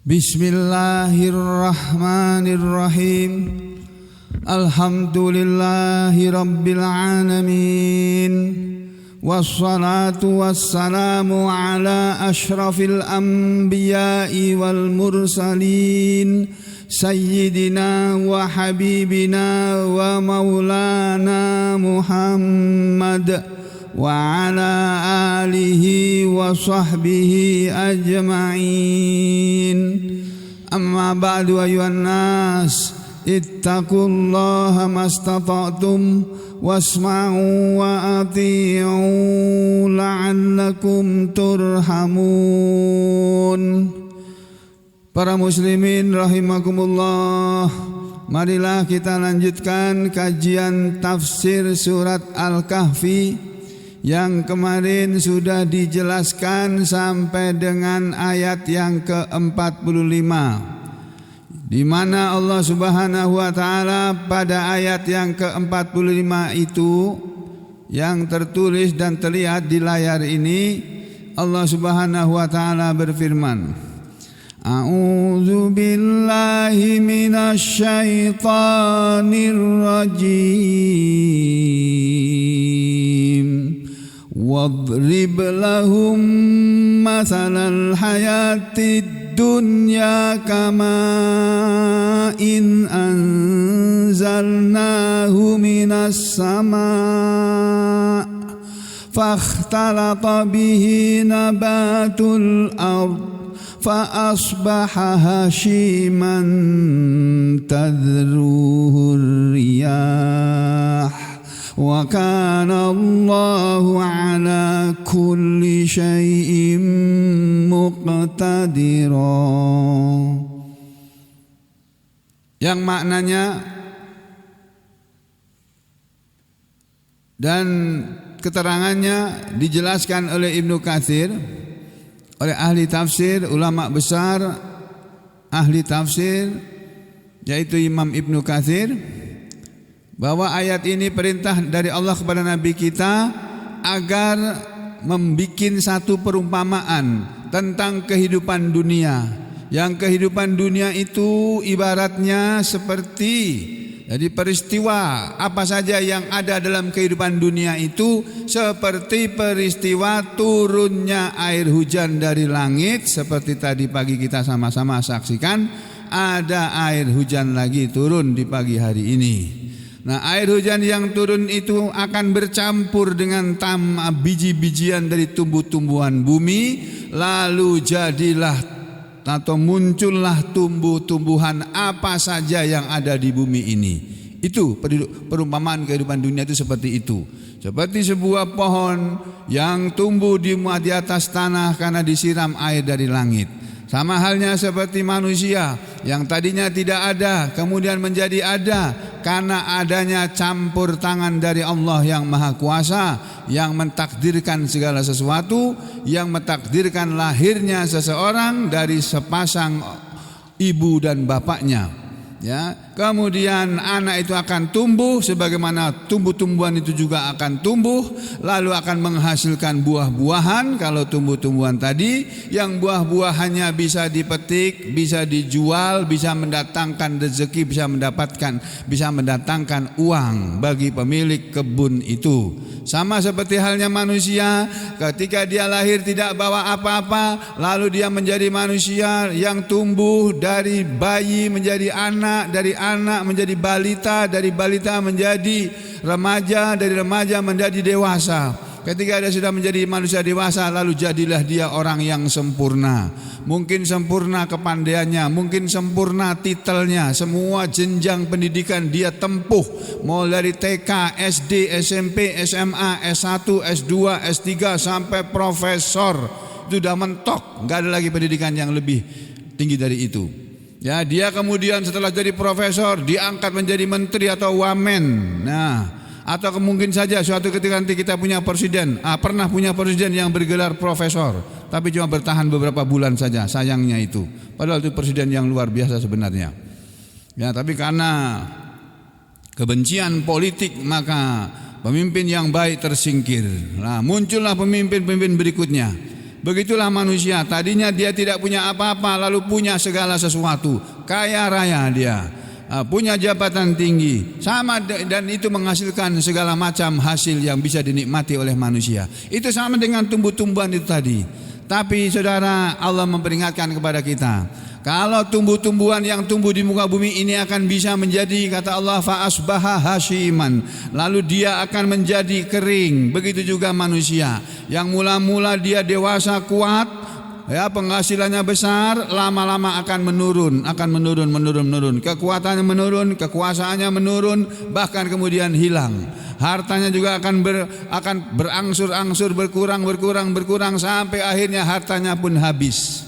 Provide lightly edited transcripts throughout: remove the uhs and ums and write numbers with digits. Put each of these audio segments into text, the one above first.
Bismillahirrahmanirrahim. Alhamdulillahi rabbil alamin. Wassalatu wassalamu ala ashrafil anbiya'i wal mursalin, sayyidina wa habibina wa maulana Muhammad wa ala alihi wa sahbihi ajma'in. Amma ba'du ayuhan nas, ittaqullaha mastata'tum wasma'u wa ati'u la'allakum turhamun. Para muslimin rahimakumullah, marilah kita lanjutkan kajian tafsir surat Al-Kahfi yang kemarin sudah dijelaskan sampai dengan ayat yang ke-45, di mana Allah Subhanahu wa taala pada ayat yang ke-45 itu yang tertulis dan terlihat di layar ini, Allah Subhanahu wa taala berfirman, A'udzu billahi minasy syaithanir rajim. Wadrib lahum mathalal hayatid dunya kama in anzalnahu minas sama' fakhtalata bihi nabatul ard fa-asbaha hashiman tadruhur riyah wa kana Allahu ala kulli syai'in muqtadira. Yang maknanya dan keterangannya dijelaskan oleh Ibnu Katsir, oleh ahli tafsir, ulama besar ahli tafsir, yaitu Imam Ibnu Katsir, bahwa ayat ini perintah dari Allah kepada Nabi kita agar membikin satu perumpamaan tentang kehidupan dunia. Yang kehidupan dunia itu ibaratnya seperti, jadi peristiwa apa saja yang ada dalam kehidupan dunia itu seperti peristiwa turunnya air hujan dari langit. Seperti tadi pagi kita sama-sama saksikan, ada air hujan lagi turun di pagi hari ini. Nah, air hujan yang turun itu akan bercampur dengan biji-bijian dari tumbuh-tumbuhan bumi, lalu jadilah atau muncullah tumbuh-tumbuhan apa saja yang ada di bumi ini. Itu perumpamaan kehidupan dunia itu seperti itu. Seperti sebuah pohon yang tumbuh di atas tanah karena disiram air dari langit. Sama halnya seperti manusia yang tadinya tidak ada kemudian menjadi ada karena adanya campur tangan dari Allah yang Maha Kuasa, yang mentakdirkan segala sesuatu, yang mentakdirkan lahirnya seseorang dari sepasang ibu dan bapaknya. Ya, kemudian anak itu akan tumbuh sebagaimana tumbuh-tumbuhan itu juga akan tumbuh, lalu akan menghasilkan buah-buahan. Kalau tumbuh-tumbuhan tadi yang buah-buahannya bisa dipetik, bisa dijual, bisa mendatangkan rezeki, bisa mendatangkan uang bagi pemilik kebun itu. Sama seperti halnya manusia, ketika dia lahir tidak bawa apa-apa, lalu dia menjadi manusia yang tumbuh dari bayi menjadi anak, dari anak menjadi balita, dari balita menjadi remaja, dari remaja menjadi dewasa. Ketika dia sudah menjadi manusia dewasa, lalu jadilah dia orang yang sempurna. Mungkin sempurna kepandaiannya, mungkin sempurna titelnya, semua jenjang pendidikan dia tempuh, mulai dari TK, SD, SMP, SMA, S1, S2, S3 sampai profesor. Itu sudah mentok, enggak ada lagi pendidikan yang lebih tinggi dari itu. Ya, dia kemudian setelah jadi profesor diangkat menjadi menteri atau wamen. Nah, atau mungkin saja suatu ketika nanti kita punya presiden, pernah punya presiden yang bergelar profesor, tapi cuma bertahan beberapa bulan saja, sayangnya itu. Padahal itu presiden yang luar biasa sebenarnya. Ya, tapi karena kebencian politik maka pemimpin yang baik tersingkir. Nah, muncullah pemimpin-pemimpin berikutnya. Begitulah manusia, tadinya dia tidak punya apa-apa lalu punya segala sesuatu, kaya raya dia, punya jabatan tinggi, sama, dan itu menghasilkan segala macam hasil yang bisa dinikmati oleh manusia. Itu sama dengan tumbuh-tumbuhan itu tadi. Tapi saudara, Allah memperingatkan kepada kita, kalau tumbuh-tumbuhan yang tumbuh di muka bumi ini akan bisa menjadi, kata Allah, fa'asbaha hashiman, lalu dia akan menjadi kering. Begitu juga manusia yang mula-mula dia dewasa kuat, ya, penghasilannya besar, lama-lama akan menurun, kekuatannya menurun, kekuasaannya menurun, bahkan kemudian hilang. Hartanya juga akan berangsur-angsur berkurang sampai akhirnya hartanya pun habis.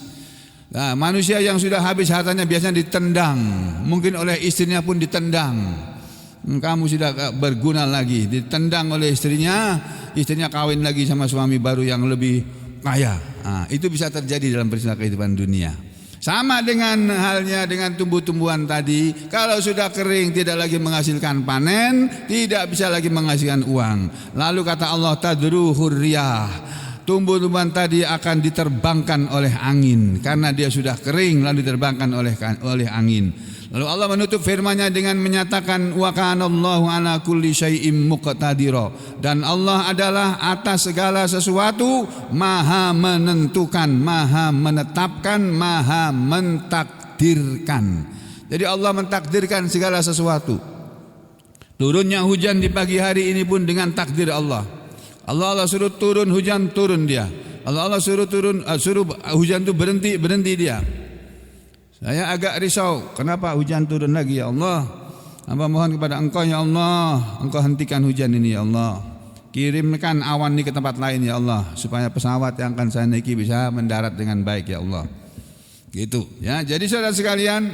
Nah, manusia yang sudah habis hartanya biasanya ditendang, mungkin oleh istrinya pun ditendang. Kamu sudah berguna lagi, ditendang oleh istrinya kawin lagi sama suami baru yang lebih kaya. Nah, itu bisa terjadi dalam peristiwa kehidupan dunia. Sama dengan halnya dengan tumbuh-tumbuhan tadi, kalau sudah kering tidak lagi menghasilkan panen, tidak bisa lagi menghasilkan uang. Lalu kata Allah, tadruhur riyah, tumbuh-tumbuhan tadi akan diterbangkan oleh angin, karena dia sudah kering lalu diterbangkan oleh angin. Lalu Allah menutup firman-Nya dengan menyatakan, wa kanallahu ala kulli syai'im muqtadira, dan Allah adalah atas segala sesuatu maha menentukan, maha menetapkan, maha mentakdirkan. Jadi Allah mentakdirkan segala sesuatu. Turunnya hujan di pagi hari ini pun dengan takdir Allah. Allah suruh turun hujan, turun dia. Allah suruh hujan itu berhenti dia. Saya agak risau, kenapa hujan turun lagi ya Allah? Hamba mohon kepada Engkau ya Allah, Engkau hentikan hujan ini ya Allah. Kirimkan awan ini ke tempat lain ya Allah, supaya pesawat yang akan saya naiki bisa mendarat dengan baik ya Allah. Gitu ya. Jadi saudara sekalian,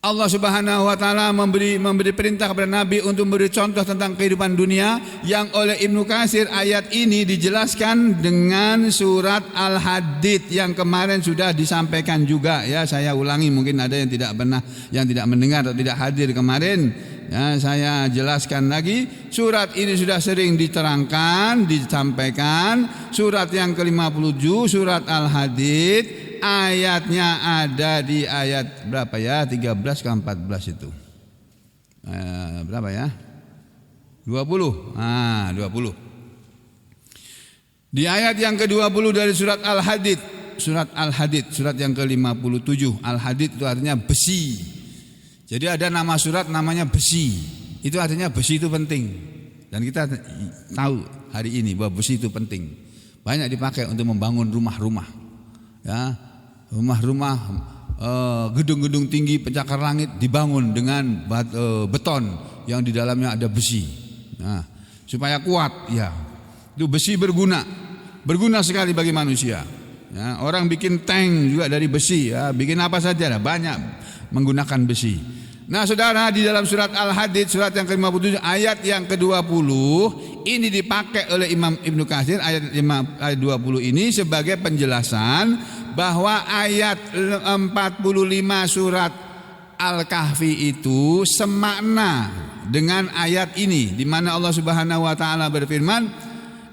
Allah Subhanahu wa taala memberi perintah kepada Nabi untuk memberi contoh tentang kehidupan dunia, yang oleh Ibnu Katsir ayat ini dijelaskan dengan surat Al-Hadid yang kemarin sudah disampaikan juga, ya. Saya ulangi, mungkin ada yang tidak mendengar atau tidak hadir kemarin. Ya, saya jelaskan lagi. Surat ini sudah sering diterangkan, disampaikan. Surat yang ke-57, surat Al-Hadid. Ayatnya ada di ayat berapa ya? 13 ke 14 itu. Berapa ya? 20. 20. Di ayat yang ke-20 dari surat Al-Hadid, surat yang ke-57. Al-Hadid itu artinya besi. Jadi ada nama surat namanya besi. Itu artinya besi itu penting. Dan kita tahu hari ini bahwa besi itu penting. Banyak dipakai untuk membangun rumah-rumah. Ya, rumah-rumah, gedung-gedung tinggi pencakar langit dibangun dengan beton yang di dalamnya ada besi. Nah, supaya kuat, ya. Itu besi berguna sekali bagi manusia. Ya, orang bikin tank juga dari besi, ya, bikin apa saja, banyak menggunakan besi. Nah, saudara, di dalam surat Al-Hadid, surat yang ke-57 ayat yang ke-20 ini dipakai oleh Imam Ibnu Katsir, ayat 20 ini sebagai penjelasan bahwa ayat 45 surat Al-Kahfi itu semakna dengan ayat ini, di mana Allah Subhanahu wa taala berfirman,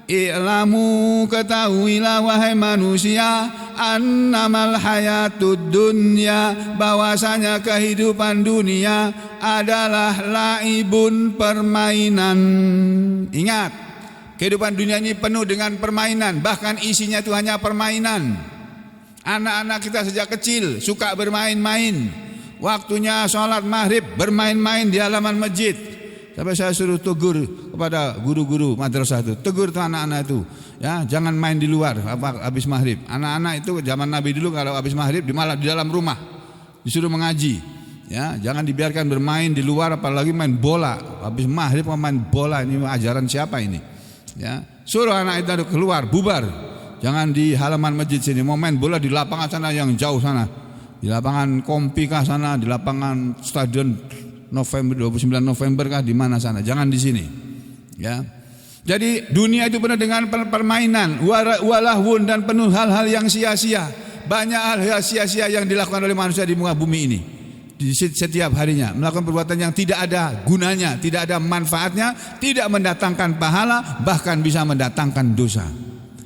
"I'lamu, ketahuilah wahai manusia, annamal hayatud dunya, bahwasanya kehidupan dunia adalah laibun, permainan." Ingat, kehidupan dunia ini penuh dengan permainan, bahkan isinya itu hanya permainan. Anak-anak kita sejak kecil suka bermain-main. Waktunya sholat maghrib bermain-main di halaman masjid. Sampai saya suruh tegur kepada guru-guru madrasah itu, tegur tuh anak-anak itu, ya, jangan main di luar habis maghrib. Anak-anak itu zaman Nabi dulu kalau habis maghrib malah di dalam rumah disuruh mengaji, ya, jangan dibiarkan bermain di luar, apalagi main bola habis maghrib main bola. Ini ajaran siapa ini? Ya, suruh anak itu keluar, bubar. Jangan di halaman masjid sini, mau main bola di lapangan sana yang jauh sana, di lapangan Kompika sana, di lapangan Stadion November 29 November kah, di mana sana, jangan di sini, ya. Jadi dunia itu penuh dengan permainan, walahun, dan penuh hal-hal yang sia-sia. Banyak hal sia-sia yang dilakukan oleh manusia di muka bumi ini. Di setiap harinya melakukan perbuatan yang tidak ada gunanya, tidak ada manfaatnya, tidak mendatangkan pahala, bahkan bisa mendatangkan dosa.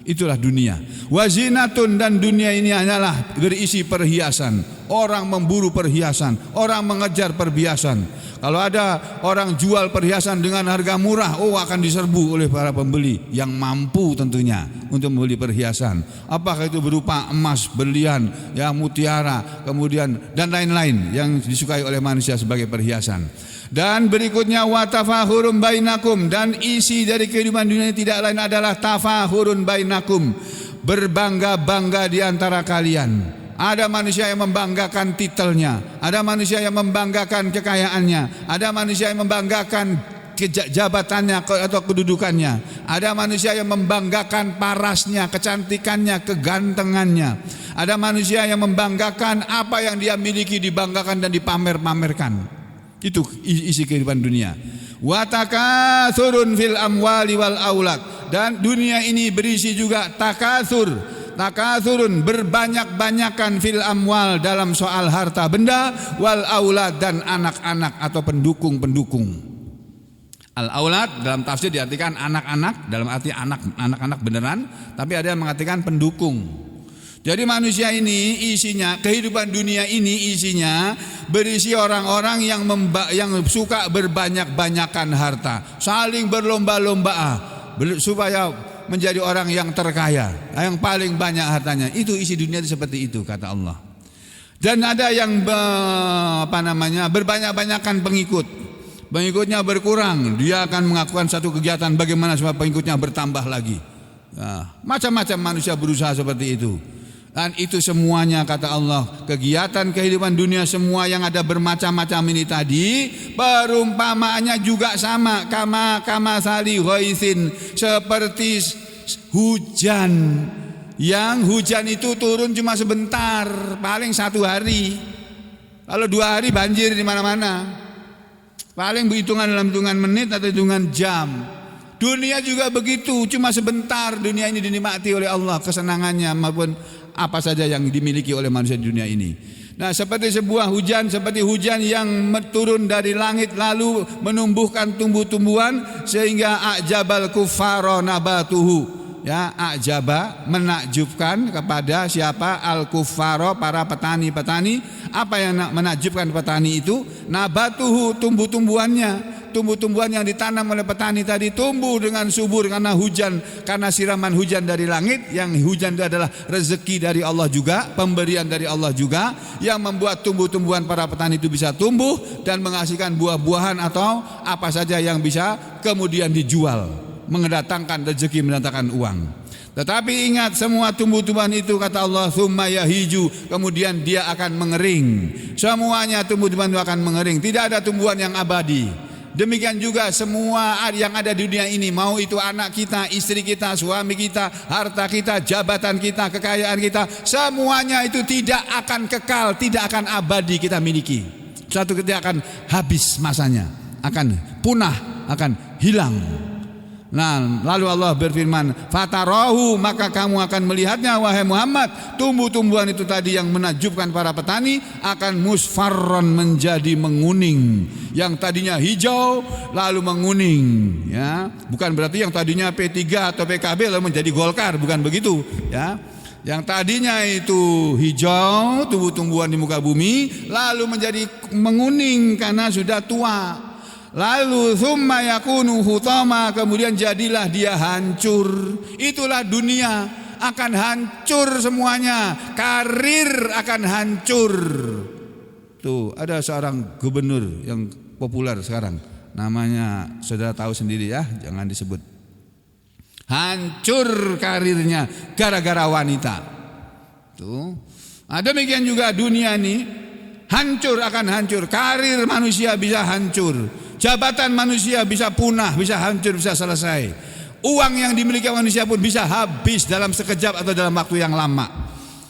Itulah dunia. Wazinatun, dan dunia ini hanyalah berisi perhiasan. Orang memburu perhiasan, orang mengejar perhiasan. Kalau ada orang jual perhiasan dengan harga murah, akan diserbu oleh para pembeli yang mampu tentunya untuk membeli perhiasan. Apakah itu berupa emas, berlian, mutiara, kemudian dan lain-lain yang disukai oleh manusia sebagai perhiasan. Dan berikutnya watafahurun bainakum, dan isi dari kehidupan dunia ini tidak lain adalah tafahurun bainakum, berbangga-bangga di antara kalian. Ada manusia yang membanggakan titelnya, ada manusia yang membanggakan kekayaannya, ada manusia yang membanggakan jabatannya atau kedudukannya, ada manusia yang membanggakan parasnya, kecantikannya, kegantengannya, ada manusia yang membanggakan apa yang dia miliki, dibanggakan dan dipamer-pamerkan. Itu isi kehidupan dunia. Watakathurun fil amwali wal aulad, dan dunia ini berisi juga takathurun, berbanyak-banyakan fil amwal, dalam soal harta benda, wal aulad, dan anak-anak atau pendukung-pendukung. Al aulad dalam tafsir diartikan anak-anak, dalam arti anak-anak beneran, tapi ada yang mengatakan pendukung. Jadi manusia ini isinya, kehidupan dunia ini isinya berisi orang-orang yang suka berbanyak-banyakan harta, saling berlomba-lomba supaya menjadi orang yang terkaya, yang paling banyak hartanya. Itu isi dunia itu seperti itu, kata Allah. Dan ada yang berbanyak-banyakan pengikutnya berkurang, dia akan melakukan satu kegiatan bagaimana supaya pengikutnya bertambah lagi. Macam-macam manusia berusaha seperti itu. Dan itu semuanya, kata Allah, kegiatan kehidupan dunia semua yang ada bermacam-macam ini tadi, perumpamaannya juga sama, kama sali ghaisin, seperti hujan. Yang hujan itu turun cuma sebentar, paling 1 hari. Kalau 2 hari banjir di mana-mana. Paling berhitungan dalam hitungan menit atau hitungan jam. Dunia juga begitu, cuma sebentar dunia ini dinikmati oleh Allah, kesenangannya maupun apa saja yang dimiliki oleh manusia di dunia ini. Nah, seperti sebuah hujan, seperti hujan yang turun dari langit lalu menumbuhkan tumbuh-tumbuhan sehingga ajabal kuffara nabatuhu. Ajaba, menakjubkan kepada siapa? Al kuffara, para petani-petani. Apa yang menakjubkan petani itu? Nabatuhu, tumbuh-tumbuhannya. Tumbuh-tumbuhan yang ditanam oleh petani tadi tumbuh dengan subur karena hujan, karena siraman hujan dari langit. Yang hujan itu adalah rezeki dari Allah juga, pemberian dari Allah juga, yang membuat tumbuh-tumbuhan para petani itu bisa tumbuh dan menghasilkan buah-buahan atau apa saja yang bisa kemudian dijual, mendatangkan rezeki, mendatangkan uang. Tetapi ingat, semua tumbuh-tumbuhan itu, kata Allah, tsumma yahiju, kemudian dia akan mengering. Semuanya tumbuh-tumbuhan itu akan mengering, tidak ada tumbuhan yang abadi. Demikian juga semua yang ada di dunia ini, mau itu anak kita, istri kita, suami kita, harta kita, jabatan kita, kekayaan kita, semuanya itu tidak akan kekal, tidak akan abadi kita miliki. Suatu ketika akan habis masanya, akan punah, akan hilang. Nah, lalu Allah berfirman, fatarahu, maka kamu akan melihatnya wahai Muhammad, tumbuh-tumbuhan itu tadi yang menakjubkan para petani akan musfarron, menjadi menguning. Yang tadinya hijau lalu menguning, ya. Bukan berarti yang tadinya P3 atau PKB lalu menjadi Golkar, bukan begitu, ya. Yang tadinya itu hijau, tumbuh-tumbuhan di muka bumi, lalu menjadi menguning karena sudah tua. Lalu tsumma yakunu hutama, kemudian jadilah dia hancur. Itulah dunia, akan hancur semuanya. Karir akan hancur. Tuh, ada seorang gubernur yang populer sekarang, namanya saudara tahu sendiri ya, jangan disebut. Hancur karirnya gara-gara wanita. Tuh. Demikian juga dunia ini hancur, akan hancur. Karir manusia bisa hancur. Jabatan manusia bisa punah, bisa hancur, bisa selesai. Uang yang dimiliki manusia pun bisa habis dalam sekejap atau dalam waktu yang lama.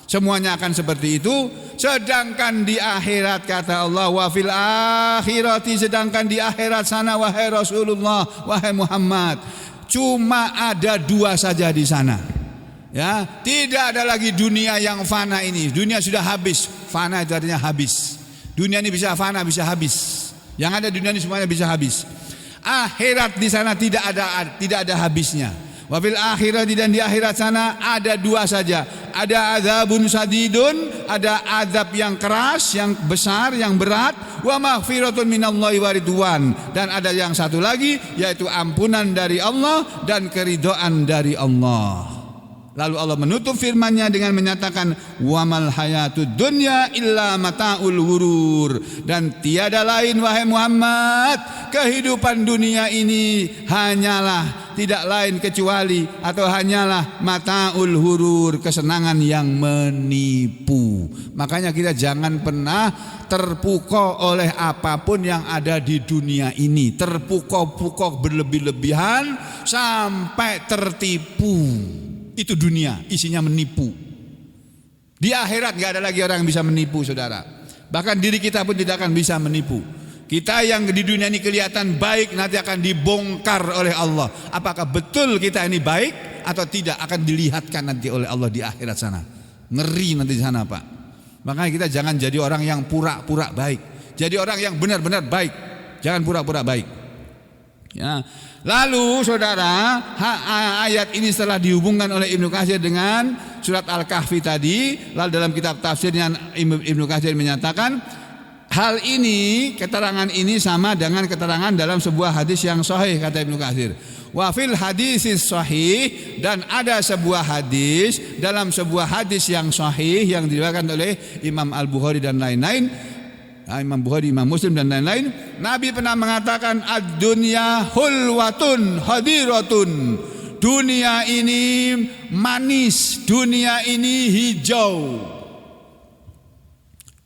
Semuanya akan seperti itu. Sedangkan di akhirat, kata Allah, wa fil akhirati, sedangkan di akhirat sana wahai Rasulullah, wahai Muhammad, cuma ada 2 saja di sana. Ya, tidak ada lagi dunia yang fana ini. Dunia sudah habis. Fana itu artinya habis. Dunia ini bisa fana, bisa habis. Yang ada di dunia ini semuanya bisa habis. Akhirat di sana tidak ada habisnya. Wa fil akhirati, dan di akhirat sana ada dua saja. Ada azabun sadidun, ada azab yang keras, yang besar, yang berat. Wa maghfiratun minallahi wa ridwan, dan ada yang satu lagi yaitu ampunan dari Allah dan keridhaan dari Allah. Lalu Allah menutup firman-Nya dengan menyatakan wamal hayatud dunya illa mataul ghurur, dan tiada lain wahai Muhammad, kehidupan dunia ini hanyalah, tidak lain kecuali atau hanyalah mataul ghurur, kesenangan yang menipu. Makanya kita jangan pernah terpukau oleh apapun yang ada di dunia ini, terpukau-pukau berlebih-lebihan sampai tertipu. Itu dunia, isinya menipu. Di akhirat gak ada lagi orang yang bisa menipu, saudara. Bahkan diri kita pun tidak akan bisa menipu. Kita yang di dunia ini kelihatan baik, nanti akan dibongkar oleh Allah. Apakah betul kita ini baik atau tidak, akan dilihatkan nanti oleh Allah di akhirat sana. Ngeri nanti di sana, Pak. Makanya kita jangan jadi orang yang pura-pura baik. Jadi orang yang benar-benar baik. Jangan pura-pura baik. Ya. Lalu saudara, ayat ini setelah dihubungkan oleh Ibnu Katsir dengan surat Al-Kahfi tadi, lalu dalam kitab tafsirnya Ibnu Katsir menyatakan hal ini, keterangan ini sama dengan keterangan dalam sebuah hadis yang sahih, kata Ibnu Katsir. Wa fil hadisis sahih, dan ada sebuah hadis dalam sebuah hadis yang sahih yang diriwayatkan oleh Imam Al-Bukhari dan lain-lain, Imam Bukhari, Imam Muslim dan lain-lain, Nabi pernah mengatakan ad-dunya hulwatun hadiratun. Dunia ini manis, dunia ini hijau.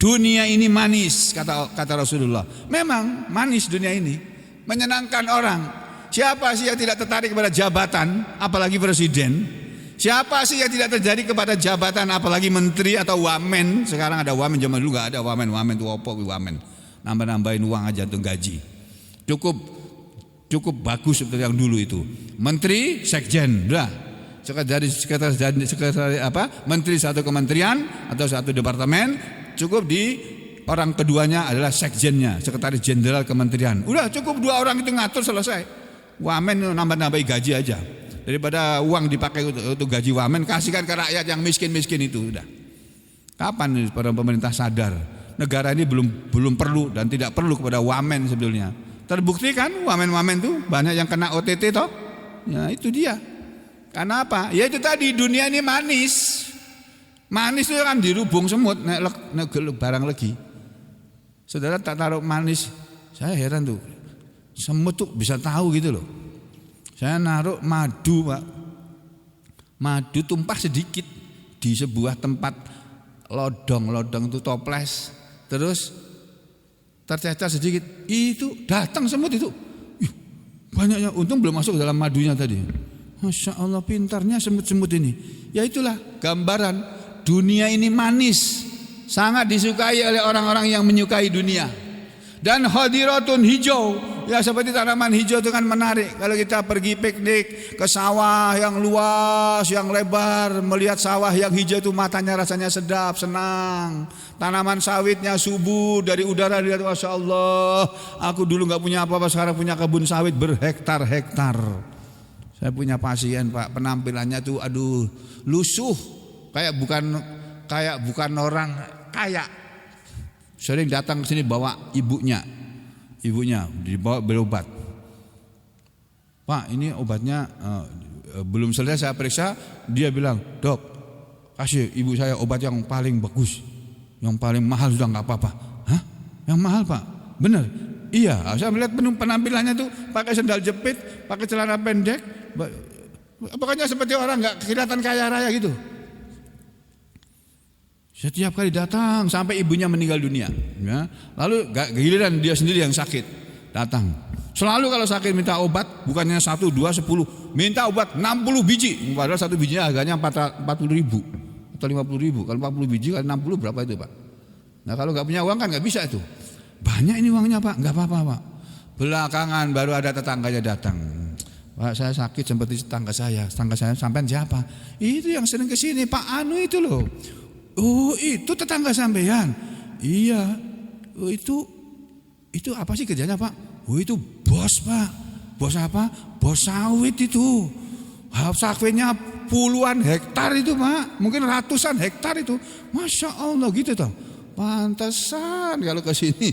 Dunia ini manis, kata Rasulullah. Memang manis dunia ini, menyenangkan orang. Siapa sih yang tidak tertarik kepada jabatan, apalagi presiden? Siapa sih yang tidak terjadi kepada jabatan, apalagi menteri atau wamen? Sekarang ada wamen, zaman dulu gak ada wamen. Wamen itu apa? Wamen nambah-nambahin uang aja untuk gaji. Cukup bagus seperti yang dulu itu. Menteri, sekjen, udah. Sekretaris menteri satu kementerian atau satu departemen, cukup di orang keduanya adalah sekjennya, sekretaris jenderal kementerian. Udah cukup dua orang itu ngatur, selesai. Wamen nambah-nambahin gaji aja. Daripada uang dipakai untuk gaji wamen, kasihkan ke rakyat yang miskin-miskin itu. Udah. Kapan para pemerintah sadar negara ini belum perlu dan tidak perlu kepada wamen sebetulnya. Terbukti kan wamen-wamen itu banyak yang kena OTT toh. Ya itu dia. Karena apa? Ya itu tadi, dunia ini manis. Manis itu kan dirubung semut, nek barang lagi. Saudara tak taruh manis. Saya heran tuh. Semut tuh bisa tahu gitu loh. Saya naruh madu, Pak. Madu tumpah sedikit di sebuah tempat lodong itu toples. Terus tercecer sedikit, itu datang semut itu. Banyaknya, untung belum masuk dalam madunya tadi. Masya Allah, pintarnya semut-semut ini. Ya itulah gambaran dunia ini manis, sangat disukai oleh orang-orang yang menyukai dunia. Dan hadiratun, hijau. Ya seperti tanaman hijau itu kan menarik. Kalau kita pergi piknik ke sawah yang luas, yang lebar, melihat sawah yang hijau itu matanya rasanya sedap, senang. Tanaman sawitnya subur dari udara, lihat Masya Allah. Aku dulu gak punya apa-apa, sekarang punya kebun sawit berhektar-hektar. Saya punya pasien, Pak, penampilannya tuh aduh lusuh, kayak bukan orang kaya. Sering datang ke sini bawa ibunya dibawa berobat. Pak, ini obatnya belum selesai saya periksa. Dia bilang, dok, kasih ibu saya obat yang paling bagus, yang paling mahal, sudah nggak apa-apa. Hah? Yang mahal, Pak? Bener? Iya. Saya melihat penampilannya tuh pakai sandal jepit, pakai celana pendek, pokoknya seperti orang nggak kelihatan kaya raya gitu. Setiap kali datang sampai ibunya meninggal dunia, ya. Lalu giliran dia sendiri yang sakit datang. Selalu kalau sakit minta obat, bukannya 1, 2, 10, minta obat 60 biji. Padahal satu bijinya harganya 40.000 atau 50.000. Kalau 40 biji kali 60 berapa itu, Pak? Nah kalau nggak punya uang kan nggak bisa itu. Banyak ini uangnya, Pak. Nggak apa-apa, Pak. Belakangan baru ada tetangganya datang. Pak, saya sakit seperti tetangga saya. Tetangga saya sampean siapa? Itu yang sering kesini, Pak Anu itu loh. Oh itu tetangga sampean. Iya. Oh itu apa sih kerjanya, Pak? Oh itu bos, Pak. Bos apa? Bos sawit itu. Sakwenya puluhan hektar itu Pak, mungkin ratusan hektar itu. Masya Allah gitu toh. Pantesan kalau ke sini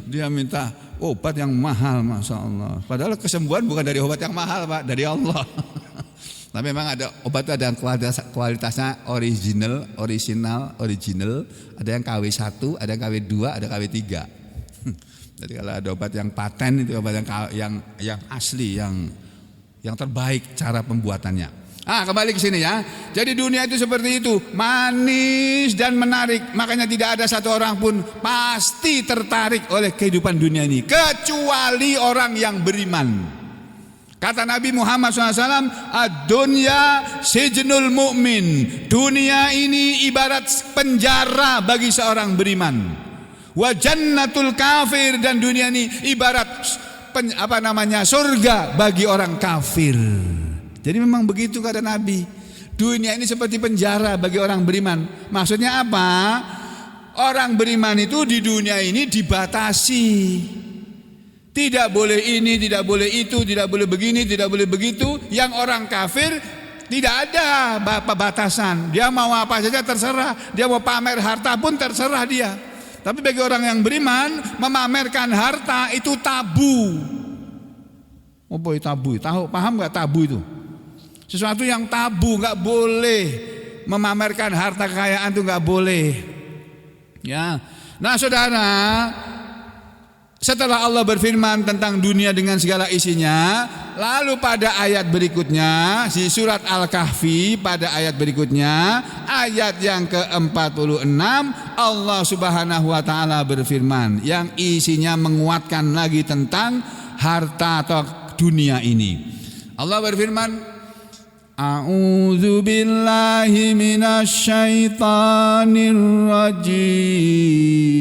dia minta obat yang mahal, Masya Allah. Padahal kesembuhan bukan dari obat yang mahal Pak, dari Allah. Tapi memang ada obat itu ada yang kualitasnya original. Ada yang KW1, ada yang KW2, ada KW3. Jadi kalau ada obat yang paten itu obat yang asli, yang terbaik cara pembuatannya. Kembali ke sini ya. Jadi dunia itu seperti itu, manis dan menarik. Makanya tidak ada satu orang pun pasti tertarik oleh kehidupan dunia ini, kecuali orang yang beriman. Kata Nabi Muhammad SAW, ad-dunya sijnul mu'min. Dunia ini ibarat penjara bagi seorang beriman. Wa jannatul kafir, dan dunia ini ibarat surga bagi orang kafir. Jadi memang begitu kata Nabi. Dunia ini seperti penjara bagi orang beriman. Maksudnya apa? Orang beriman itu di dunia ini dibatasi. Tidak boleh ini, tidak boleh itu, tidak boleh begini, tidak boleh begitu. Yang orang kafir tidak ada batasan. Dia mau apa saja terserah. Dia mau pamer harta pun terserah dia. Tapi bagi orang yang beriman, memamerkan harta itu tabu. Oh boy, tabu. Tahu, paham nggak tabu itu? Sesuatu yang tabu, nggak boleh memamerkan harta kekayaan, itu nggak boleh. Ya, nah saudara, setelah Allah berfirman tentang dunia dengan segala isinya, lalu pada ayat berikutnya, di surat Al-Kahfi pada ayat berikutnya, ayat yang ke-46, Allah Subhanahu wa taala berfirman yang isinya menguatkan lagi tentang harta atau dunia ini. Allah berfirman, A'udzu billahi minasy syaithanir rajim.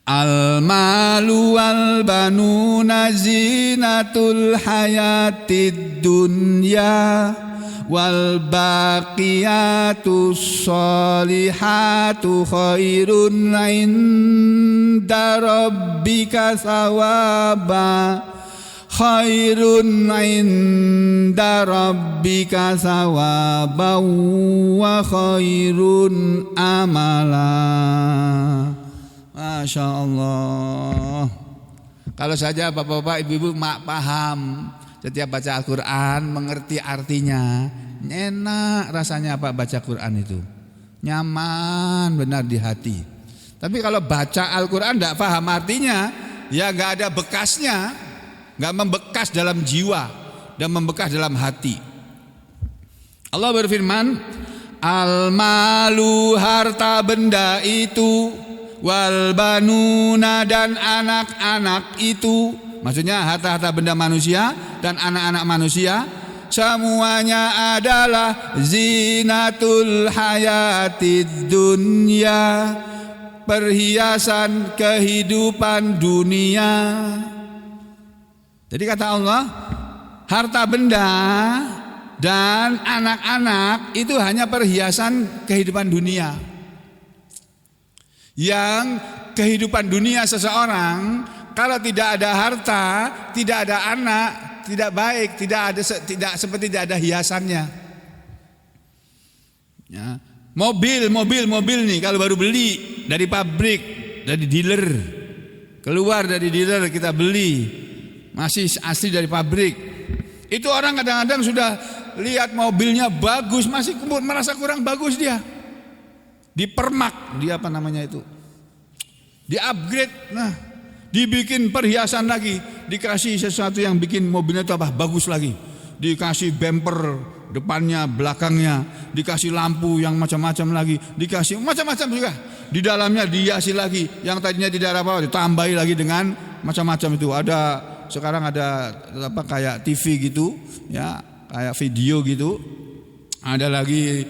Al-malu wal banuna zinatul hayatid dunya wal baqiyatus sholihatu khairun 'inda rabbika thawaba khairun 'inda rabbika thawaban wa khairun amala. Masya Allah. Kalau saja bapak-bapak, ibu-ibu paham setiap baca Al-Quran, mengerti artinya, enak rasanya Pak baca Quran itu, nyaman benar di hati. Tapi kalau baca Al-Quran tidak paham artinya, ya nggak ada bekasnya, nggak membekas dalam jiwa dan membekas dalam hati. Allah berfirman, al-malu harta benda itu, wal banuna dan anak-anak itu, maksudnya harta-harta benda manusia dan anak-anak manusia, semuanya adalah zinatul hayatid dunya, perhiasan kehidupan dunia. Jadi kata Allah, harta benda dan anak-anak itu hanya perhiasan kehidupan dunia. Yang kehidupan dunia seseorang, kalau tidak ada harta, tidak ada anak, tidak baik, tidak seperti tidak ada hiasannya. Ya. Mobil nih kalau baru beli dari pabrik, dari dealer, keluar dari dealer kita beli, masih asli dari pabrik. Itu orang kadang-kadang sudah lihat mobilnya bagus, masih merasa kurang bagus dia. Dipermak, dia apa namanya itu? Di-upgrade, nah, dibikin perhiasan lagi, dikasih sesuatu yang bikin mobilnya itu apa? Bagus lagi. Dikasih bumper depannya, belakangnya, dikasih lampu yang macam-macam lagi, dikasih macam-macam juga. Di dalamnya dihiasi lagi, yang tadinya tidak ada apa-apa ditambahi lagi dengan macam-macam itu. Ada sekarang ada apa kayak TV gitu, ya, kayak video gitu. Ada lagi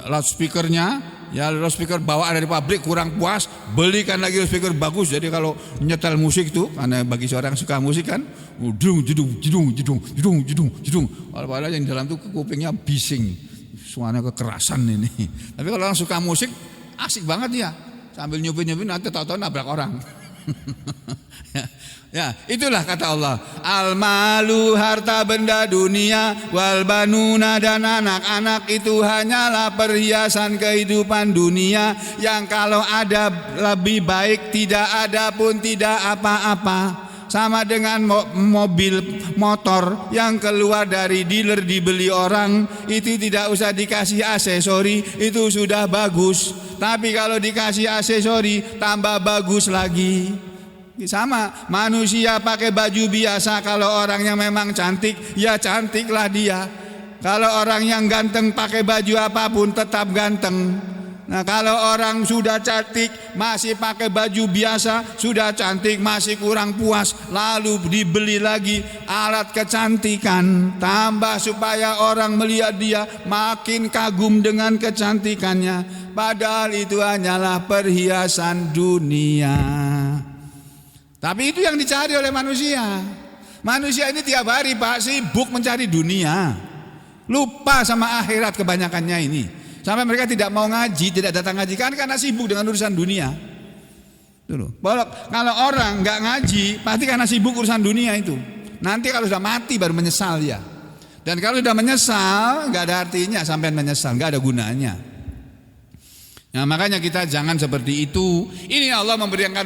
loudspeakernya. Ya, loudspeaker bawaan dari pabrik kurang puas, belikan lagi loudspeaker bagus. Jadi kalau nyetel musik tuh, karena bagi seorang suka musik kan, jedung. Padahal yang di dalam tuh kupingnya bising, suaranya kekerasan ini. Tapi kalau orang suka musik, asik banget ya. Sambil nyupin nanti tahu-tahu nabrak orang. Ya, itulah kata Allah. Al-malu, harta benda dunia, wal banuna, dan anak-anak itu hanyalah perhiasan kehidupan dunia yang kalau ada lebih baik, tidak ada pun tidak apa-apa. Sama dengan mobil motor yang keluar dari dealer dibeli orang, itu tidak usah dikasih aksesori, itu sudah bagus. Tapi kalau dikasih aksesori tambah bagus lagi. Sama manusia pakai baju biasa, kalau orang yang memang cantik ya cantiklah dia. Kalau orang yang ganteng pakai baju apapun tetap ganteng. Nah, kalau orang sudah cantik masih pakai baju biasa, sudah cantik masih kurang puas, lalu dibeli lagi alat kecantikan, tambah supaya orang melihat dia makin kagum dengan kecantikannya, padahal itu hanyalah perhiasan dunia. Tapi itu yang dicari oleh manusia. Manusia ini tiap hari Pak sibuk mencari dunia, lupa sama akhirat kebanyakannya ini. Sampai mereka tidak mau ngaji, tidak datang ngaji karena sibuk dengan urusan dunia. Kalau orang nggak ngaji pasti karena sibuk urusan dunia itu. Nanti kalau sudah mati baru menyesal ya. Dan kalau sudah menyesal nggak ada artinya, sampai menyesal nggak ada gunanya. Nah, makanya kita jangan seperti itu. Ini Allah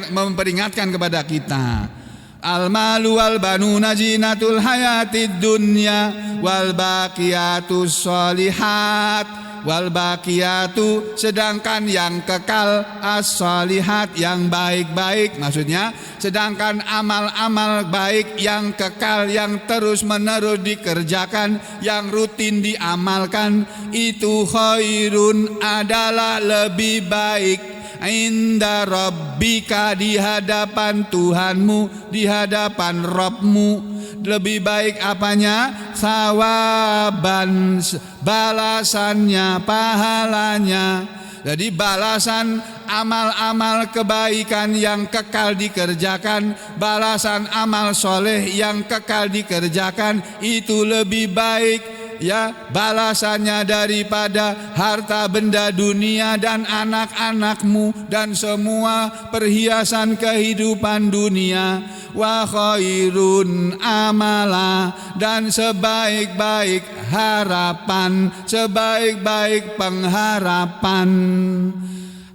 memperingatkan kepada kita. Al-malu wal banuna zinatul hayatid dunya wal baqiyatus sholihat wal baqiyatu, sedangkan yang kekal as-sholihat, yang baik-baik, maksudnya sedangkan amal-amal baik yang kekal, yang terus-menerus dikerjakan, yang rutin diamalkan, itu khairun, adalah lebih baik, inda rabbika, di hadapan Tuhanmu, di hadapan Rabbmu. Lebih baik apanya? Sawaban, balasannya, pahalanya. Jadi balasan amal-amal kebaikan yang kekal dikerjakan, balasan amal soleh yang kekal dikerjakan, itu lebih baik ya balasannya daripada harta benda dunia dan anak-anakmu dan semua perhiasan kehidupan dunia. Wa khairun amala, dan sebaik-baik harapan, sebaik-baik pengharapan.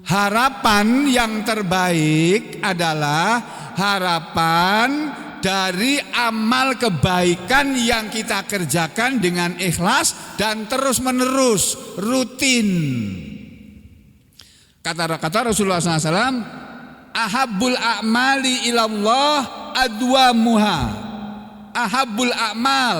Harapan yang terbaik adalah harapan dari amal kebaikan yang kita kerjakan dengan ikhlas dan terus menerus, rutin. Kata Rasulullah SAW, ahabbul a'mali ilallah adwamuha. Ahabbul a'mal,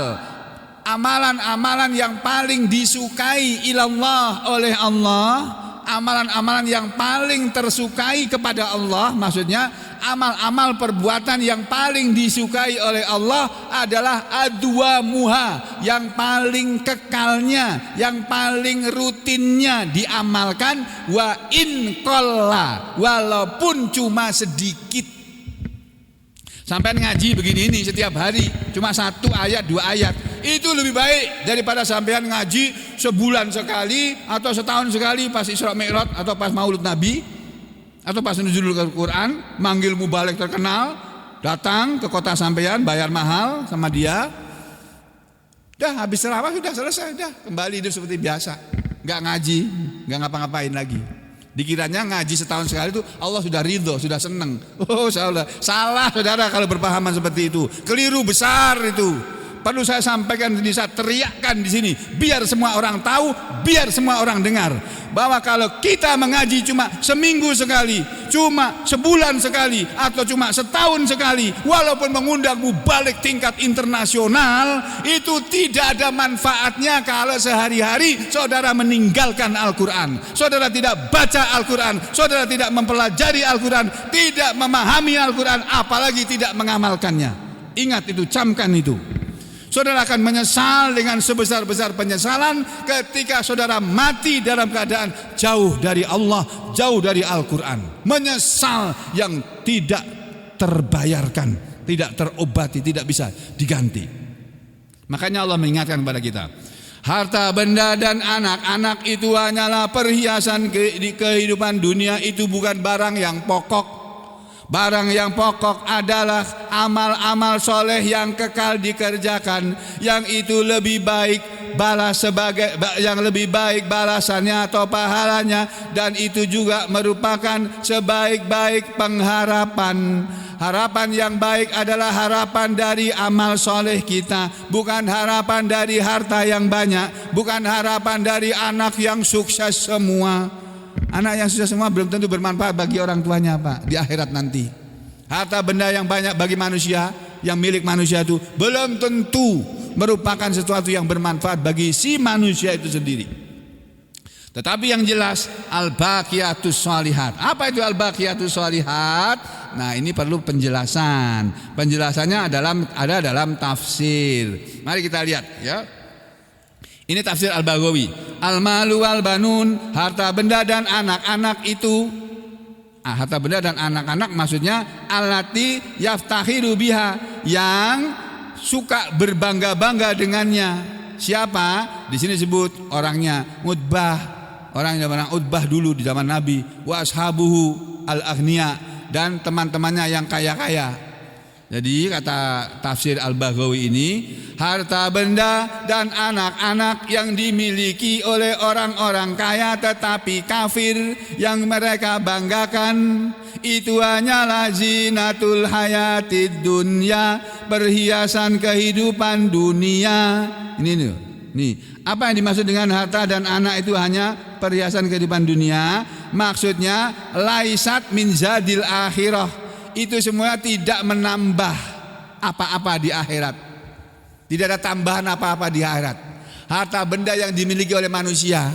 amalan-amalan yang paling disukai ilallah, oleh Allah, amalan-amalan yang paling tersukai kepada Allah, maksudnya amal-amal perbuatan yang paling disukai oleh Allah adalah adwamuha, yang paling kekalnya, yang paling rutinnya diamalkan, wa in qalla, walaupun cuma sedikit. Sampai ngaji begini ini setiap hari cuma 1 ayat 2 ayat, itu lebih baik daripada sampean ngaji sebulan sekali atau setahun sekali pas Isra Mi'raj atau pas Maulid Nabi atau pas nuzulul Quran, manggil mubalik terkenal datang ke kota sampean, bayar mahal sama dia, dah habis selawat sudah selesai, dah kembali hidup seperti biasa, nggak ngaji, nggak ngapa-ngapain lagi. Dikiranya ngaji setahun sekali itu Allah sudah ridho, sudah senang. Oh salah saudara kalau berpahaman seperti itu, keliru besar itu. Perlu saya sampaikan di saat teriakkan di sini, biar semua orang tahu, biar semua orang dengar, bahwa kalau kita mengaji cuma seminggu sekali, cuma sebulan sekali, atau cuma setahun sekali, walaupun mengundang mubalik tingkat internasional, itu tidak ada manfaatnya kalau sehari-hari saudara meninggalkan Al-Quran, saudara tidak baca Al-Quran, saudara tidak mempelajari Al-Quran, tidak memahami Al-Quran, apalagi tidak mengamalkannya. Ingat itu, camkan itu. Saudara akan menyesal dengan sebesar-besar penyesalan ketika saudara mati dalam keadaan jauh dari Allah, jauh dari Al-Quran. Menyesal yang tidak terbayarkan, tidak terobati, tidak bisa diganti. Makanya Allah mengingatkan kepada kita, harta benda dan anak-anak itu hanyalah perhiasan di kehidupan dunia, itu bukan barang yang pokok, Barang yang pokok adalah amal-amal soleh yang kekal dikerjakan, yang itu lebih baik balasannya atau pahalanya, dan itu juga merupakan sebaik-baik pengharapan. Harapan yang baik adalah harapan dari amal soleh kita, bukan harapan dari harta yang banyak, bukan harapan dari anak yang sukses semua. Anak yang sukses semua belum tentu bermanfaat bagi orang tuanya, Pak, di akhirat nanti. Harta benda yang banyak bagi manusia, yang milik manusia itu belum tentu merupakan sesuatu yang bermanfaat bagi si manusia itu sendiri. Tetapi yang jelas al-baqiyatus shalihat. Apa itu al-baqiyatus shalihat? Nah, ini perlu penjelasan. Penjelasannya ada dalam tafsir. Mari kita lihat ya. Ini tafsir Al-Baghawi. Al-malu wal banun, harta benda dan anak-anak itu. Harta benda dan anak-anak maksudnya allati yaftakhiru biha, yang suka berbangga-bangga dengannya. Siapa? Di sini sebut orangnya Utbah. Orang yang bernama Utbah dulu di zaman Nabi. Wa ashabuhu al-aghniya, dan teman-temannya yang kaya-kaya. Jadi kata tafsir Al-Baghawi ini, harta benda dan anak-anak yang dimiliki oleh orang-orang kaya tetapi kafir yang mereka banggakan, itu hanyalah zinatul hayatid dunya, perhiasan kehidupan dunia. Ini nih, apa yang dimaksud dengan harta dan anak itu hanya perhiasan kehidupan dunia? Maksudnya laisat min zadil akhirah. Itu semua tidak menambah apa-apa di akhirat. Tidak ada tambahan apa-apa di akhirat. Harta benda yang dimiliki oleh manusia,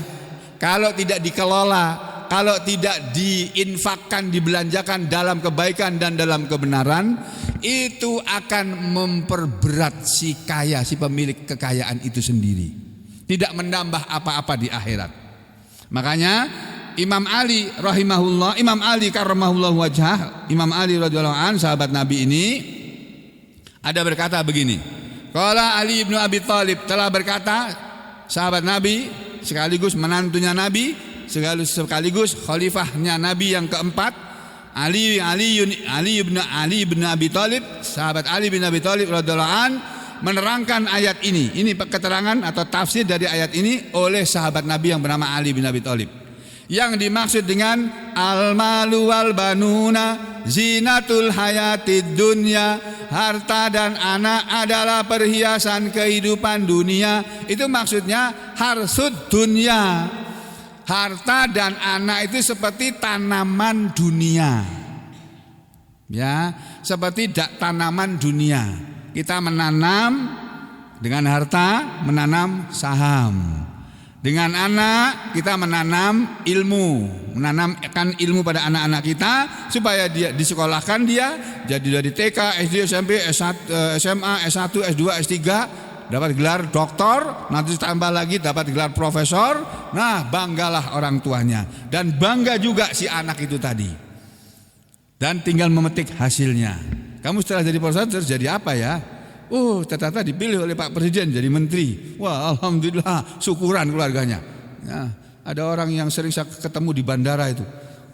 kalau tidak dikelola, kalau tidak diinfakkan, dibelanjakan dalam kebaikan dan dalam kebenaran, itu akan memperberat si kaya, si pemilik kekayaan itu sendiri. Tidak menambah apa-apa di akhirat. Makanya Imam Ali rahimahullah, Imam Ali karramahullah wajhah, Imam Ali radhiyallahu an, sahabat Nabi ini ada berkata begini. Qala Ali bin Abi Thalib, telah berkata sahabat Nabi sekaligus menantunya Nabi, sekaligus khalifahnya Nabi yang keempat, Ali bin Abi Thalib, sahabat Ali bin Abi Thalib radhiyallahu an, menerangkan ayat ini. Ini keterangan atau tafsir dari ayat ini oleh sahabat Nabi yang bernama Ali bin Abi Thalib. Yang dimaksud dengan al-malu wal banuna zinatul hayatid dunya, harta dan anak adalah perhiasan kehidupan dunia. Itu maksudnya harsud dunia. Harta dan anak itu seperti tanaman dunia. Ya, seperti tanaman dunia. Kita menanam dengan harta, menanam saham. Dengan anak kita menanam ilmu, menanamkan ilmu pada anak-anak kita supaya dia disekolahkan, dia jadi dari TK, SD, SMP, S1, SMA, S1, S2, S3 dapat gelar doktor, nanti tambah lagi dapat gelar profesor. Nah, banggalah orang tuanya dan bangga juga si anak itu tadi. Dan tinggal memetik hasilnya. Kamu setelah jadi profesor jadi apa ya? Ternyata dipilih oleh Pak Presiden jadi menteri. Wah, alhamdulillah, syukuran keluarganya. Ya, ada orang yang sering saya ketemu di bandara itu.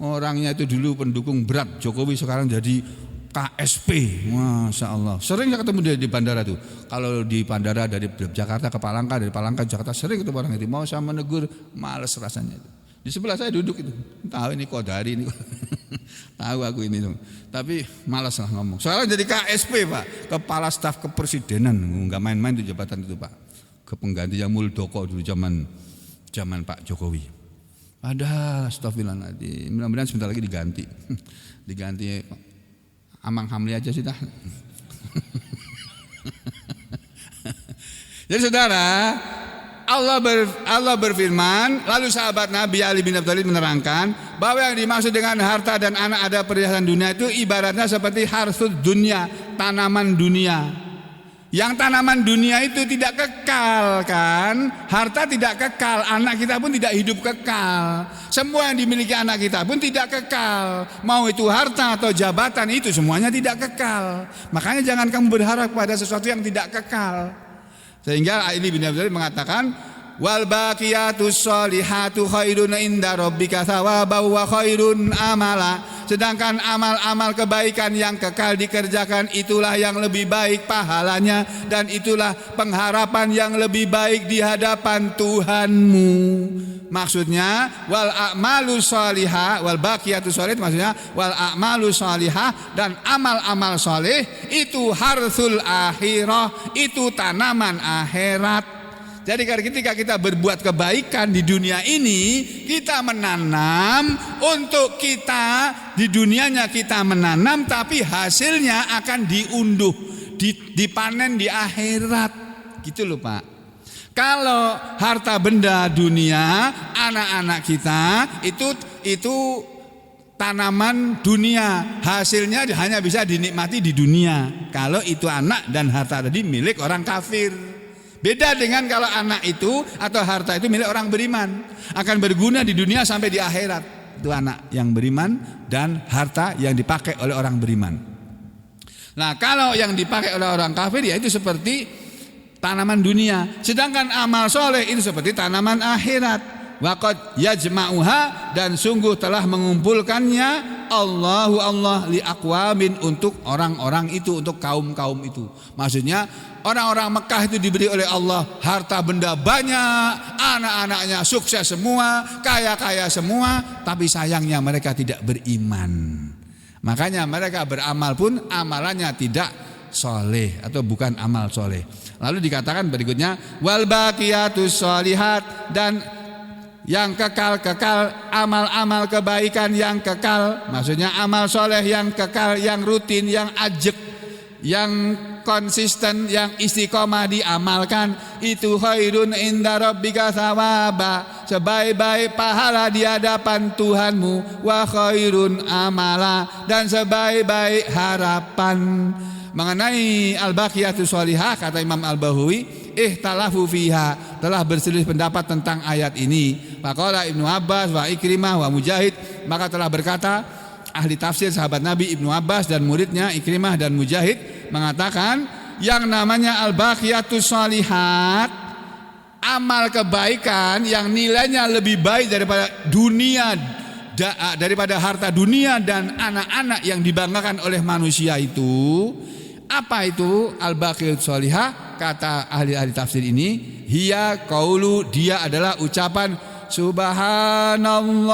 Orangnya itu dulu pendukung berat Jokowi, sekarang jadi KSP. Masya Allah. Sering saya ketemu dia di bandara itu. Kalau di bandara dari Jakarta ke Palangka, dari Palangka ke Jakarta, sering ketemu orang itu. Mau saya menegur, males rasanya itu. Di sebelah saya duduk itu, tahu ini Kodari ini, tahu aku ini tuh. Tapi malas lah ngomong. Soalnya jadi KSP Pak, Kepala Staf Kepresidenan, nggak main-main tuh jabatan itu Pak. Kepenggantinya Muldoko dulu zaman Pak Jokowi. Padahal astagfirullah nanti, mudah-mudahan sebentar lagi diganti Amang Hamli aja sudah. Jadi saudara, Allah berfirman, lalu sahabat Nabi Ali bin Abi Thalib menerangkan bahwa yang dimaksud dengan harta dan anak ada perhiasan dunia itu ibaratnya seperti harsud dunia, tanaman dunia. Yang tanaman dunia itu tidak kekal kan? Harta tidak kekal, anak kita pun tidak hidup kekal. Semua yang dimiliki anak kita pun tidak kekal. Mau itu harta atau jabatan, itu semuanya tidak kekal. Makanya jangan kamu berharap pada sesuatu yang tidak kekal. Sehingga Ali bin Abi Thalib mengatakan wal baqiyatus sholihatu khairun inda rabbika thawaban wa khairun amala. sedangkan amal-amal kebaikan yang kekal dikerjakan itulah yang lebih baik pahalanya, dan itulah pengharapan yang lebih baik di hadapan Tuhanmu. Maksudnya wal a'malu sholihah wal baqiyatus sholih, maksudnya wal a'malu sholihah, dan amal-amal soleh itu harsul akhirah, itu tanaman akhirat. Jadi ketika kita berbuat kebaikan di dunia ini, kita menanam untuk kita di dunianya, kita menanam, tapi hasilnya akan diunduh, dipanen di akhirat. Gitu loh Pak. Kalau harta benda dunia, anak-anak kita itu tanaman dunia, hasilnya hanya bisa dinikmati di dunia. Kalau itu anak dan harta tadi milik orang kafir. Beda dengan kalau anak itu atau harta itu milik orang beriman, akan berguna di dunia sampai di akhirat. Itu anak yang beriman dan harta yang dipakai oleh orang beriman. Nah, kalau yang dipakai oleh orang kafir ya itu seperti tanaman dunia, sedangkan amal soleh itu seperti tanaman akhirat. Waqad yajma'uha, dan sungguh telah mengumpulkannya Allah li aqwamin, untuk orang-orang itu, untuk kaum-kaum itu. Maksudnya orang-orang Mekah itu diberi oleh Allah harta benda banyak, anak-anaknya sukses semua, kaya-kaya semua, tapi sayangnya mereka tidak beriman. Makanya mereka beramal pun amalannya tidak soleh atau bukan amal soleh. Lalu dikatakan berikutnya wal baqiyatus sholihat, dan yang kekal-kekal, amal-amal kebaikan yang kekal, maksudnya amal soleh yang kekal, yang rutin, yang ajek, yang konsisten, yang istiqomah diamalkan, itu khairun inda rabbika thawaba, sebaik-baik pahala di hadapan Tuhanmu, wa khairun amala, dan sebaik-baik harapan. Mengenai al-baqiyatus sholihah, kata Imam Al-Bahawi, ihtalafu fiha, telah berselisih pendapat tentang ayat ini. Faqala Ibnu Abbas wa Ikrimah wa Mujahid, maka telah berkata ahli tafsir sahabat Nabi Ibnu Abbas dan muridnya Ikrimah dan Mujahid mengatakan, yang namanya al-baqiyatus sholihat, amal kebaikan yang nilainya lebih baik daripada dunia, daripada harta dunia dan anak-anak yang dibanggakan oleh manusia itu. Apa itu al-baqiyatus sholihah? Kata ahli-ahli tafsir ini, hiya qaulu, dia adalah ucapan subhanallah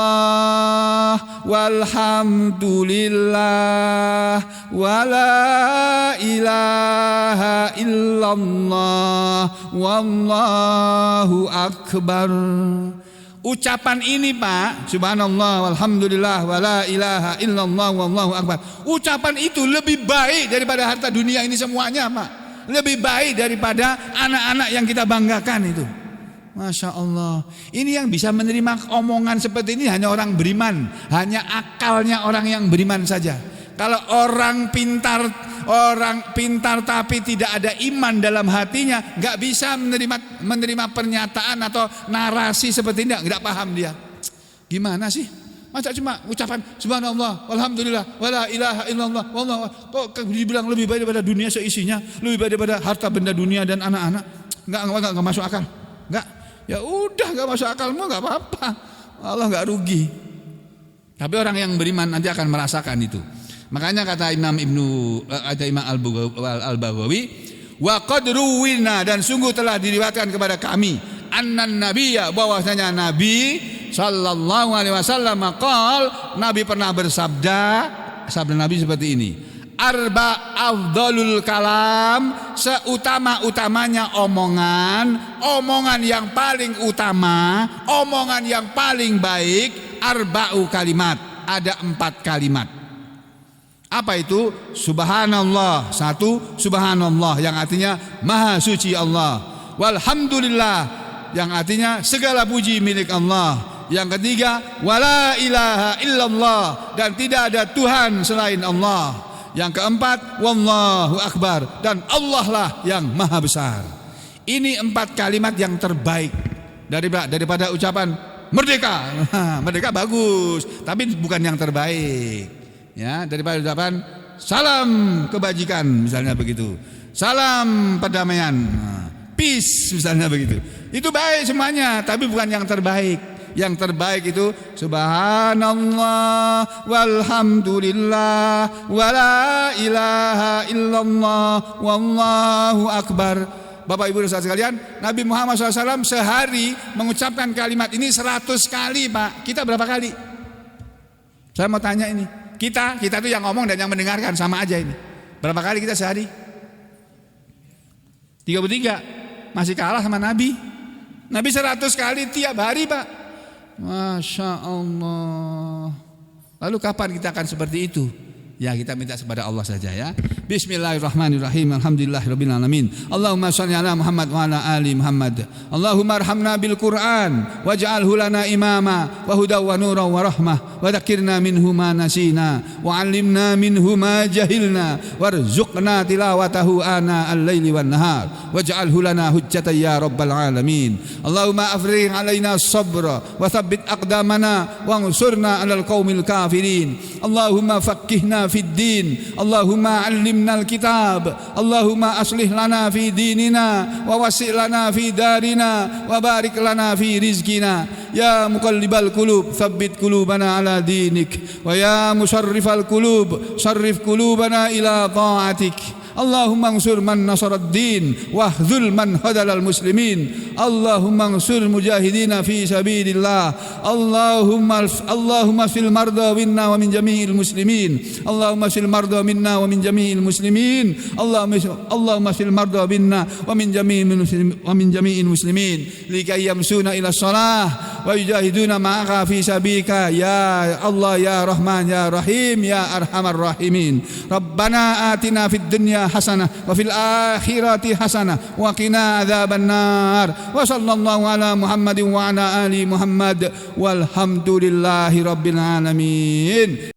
walhamdulillah wala ilaha illallah wallahu akbar. Ucapan ini Pak, subhanallah walhamdulillah wala ilaha illallah wallahu akbar, ucapan itu lebih baik daripada harta dunia ini semuanya Pak, lebih baik daripada anak-anak yang kita banggakan itu. Masya Allah. Ini yang bisa menerima omongan seperti ini hanya orang beriman, hanya akalnya orang yang beriman saja. Kalau orang pintar tapi tidak ada iman dalam hatinya, nggak bisa menerima pernyataan atau narasi seperti ini, nggak paham dia. Gimana sih? Masa cuma ucapan subhanallah walhamdulillah wala ilaha illallah wallahu, kok dibilang lebih baik daripada dunia seisinya, lebih baik daripada harta benda dunia dan anak-anak? Nggak masuk akal. Nggak. Ya udah, nggak masuk akalmu, nggak apa-apa. Allah nggak rugi. Tapi orang yang beriman nanti akan merasakan itu. Makanya kata Imam Al-Baghawi, wa qad ruwina, dan sungguh telah diriwayatkan kepada kami, annan nabiyya, bahwasanya Nabi sallallahu alaihi wasallam qol, Nabi pernah bersabda, sabda Nabi seperti ini, arba afdalul kalam, seutama-utamanya omongan yang paling utama, omongan yang paling baik, arba'u kalimat, ada 4 kalimat. Apa itu? Subhanallah, satu, subhanallah yang artinya maha suci Allah. Walhamdulillah yang artinya segala puji milik Allah. Yang ketiga, wala ilaha illallah, dan tidak ada Tuhan selain Allah. Yang keempat, wallahu akbar, dan Allah lah yang maha besar. Ini 4 kalimat yang terbaik daripada ucapan merdeka. Merdeka bagus, tapi bukan yang terbaik. Ya, daripada ucapan salam kebajikan misalnya begitu, salam perdamaian, peace misalnya begitu, itu baik semuanya, tapi bukan yang terbaik. Yang terbaik itu subhanallah walhamdulillah wala ilaha illallah wallahu akbar. Bapak Ibu saudara sekalian, Nabi Muhammad SAW sehari mengucapkan kalimat ini 100 kali, Pak. Kita berapa kali? Saya mau tanya ini. Kita tuh yang ngomong dan yang mendengarkan sama aja ini. Berapa kali kita sehari? 33. Masih kalah sama Nabi. Nabi 100 kali tiap hari, Pak. Masya Allah. Lalu kapan kita akan seperti itu? Ya, kita minta kepada Allah saja ya. Bismillahirrahmanirrahim. Alhamdulillahirabbil alamin. Allahumma shalli ala Muhammad wa ala ali Muhammad. Allahumma arhamna bil Qur'an waj'alhu lana imama wa hudaw wa nuran wa rahmah wa dzakirna minhu ma nasina wa 'allimna minhu ma jahilna warzuqna tilawatahu ana al-laili wan nahar waj'alhu lana hujjatan ya rabbal alamin. Allahumma afrigh 'alaina as-sabra wa tsabbit aqdamana wansurna 'alal qaumil kafirin. Allahumma faqqihna fid din. Allahumma 'allimna al-kitab. Allahumma aslih lana fi dinina wa wasi' lana fi darina wa barik lana fi rizqina. Ya muqallibal qulub tsabbit qulubana ala dinik wa ya musarrifal qulub sarrif qulubana ila ta'atik. Allahumma ansur man nasarad din wahzul man hadalal muslimin. Allahumma ansur mujahidina fi sabilillah. Allahumma fil marda minna wa min jami'il muslimin. Allahumma fil marda minna wa min jami'il muslimin. Allahumma fil marda minna wa min jami'il muslimin likay yamsuna ila shalah wa yujahiduna ma'aka fi sabika ya Allah ya Rahman ya Rahim ya Arhamar Rahimin. Rabbana atina fid dunya hasanah wa fil akhirati hasanah wa qina adzaban nar. Wa sallallahu ala Muhammadin wa ala ali Muhammad walhamdulillahi rabbil alamin.